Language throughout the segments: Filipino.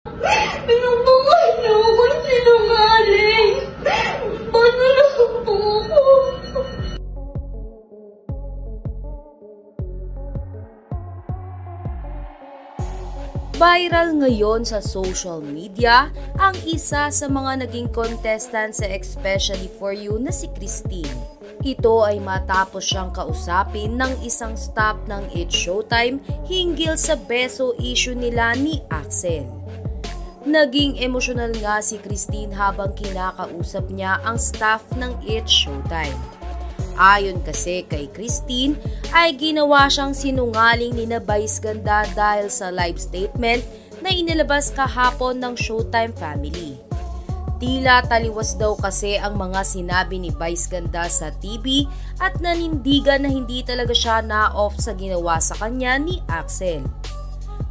Pinubuhay niyo ako'y sinungaling. Paano lang po ako? Viral ngayon sa social media ang isa sa mga naging contestant sa Especially For You na si Christine. Ito ay matapos siyang kausapin ng isang staff ng It's Showtime hinggil sa beso issue nila ni Axel. Naging emosyonal nga si Christine habang kinakausap niya ang staff ng It's Showtime. Ayon kasi kay Christine ay ginawa siyang sinungaling ni Vice Ganda dahil sa live statement na inilabas kahapon ng Showtime family. Tila taliwas daw kasi ang mga sinabi ni Vice Ganda sa TV at nanindigan na hindi talaga siya na-off sa ginawa sa kanya ni Axel.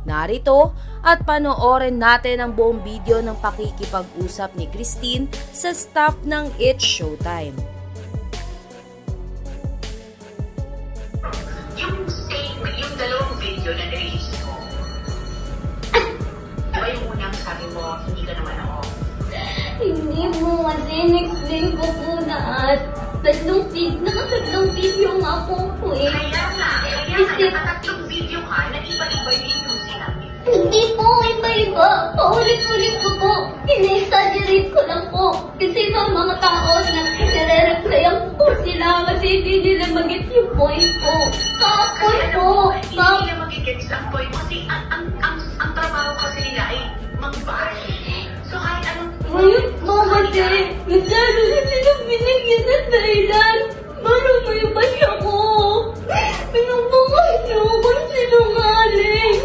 Narito at panoorin natin ang buong video ng pakikipag-usap ni Christine sa staff ng It's Showtime. Yung dalawang video na nirelease mo, diba yung unang sabi mo, hindi ka naman ako? Hindi mo kasi in-explain ko po na tatlong video nga po eh. Kaya nakatatlong video ka, nag-iba-iba yung sinabi. Hindi po, iba-iba. Paulit-ulit ko po. In-exaggerate ko lang po. Kasi mga tao na nare-replyan po sila kasi hindi nila mag-get yung point ko. Kapon po. Hindi nila mag-get ang point mo kasi ang trabaho kasi nila ay mag-bash. So kahit anong... Ngayon po kasi, masyado na silang binigyan ng dahilan. Paano may bash ako? Pinubuhay niyo ako'y sinungaling.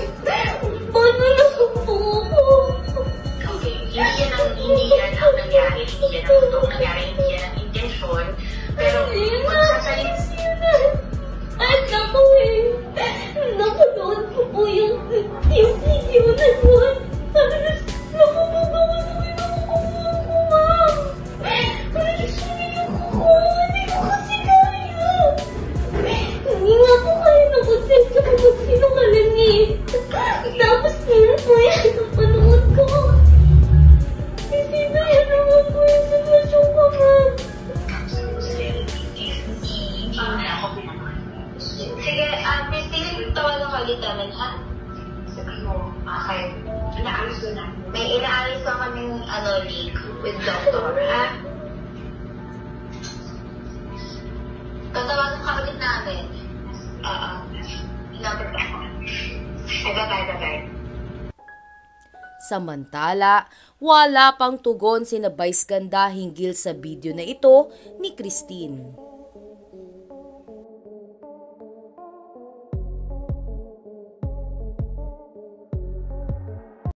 Paano lang po ako? Okay, hindi yan ang nangyari. Hindi yan ang totoong nangyari. Hindi yan ang intensyon. Pero magsasalita... Ay, naku eh. Nakanood ko po yung video na yun. Alas, nakapagawasawin ako ko, ma'am. Alas, hindi ko kasi kaya. Hindi nga po kayo nakonsensya ko magsinungaling eh. Tapos meron po yan ang panood ko. Kasi na yan naman po yung sitwasyon ko, ma'am. Sige, Christine, tawagan ka ulit namin, ha? Sabi mo, okay. Inaalis ko na. May inaalis ko kaming leak with doctor, ha? Tatawagan ka ulit namin. Number ka. Bye-bye. Samantala, wala pang tugon sina Vice Ganda hinggil sa video na ito ni Christine.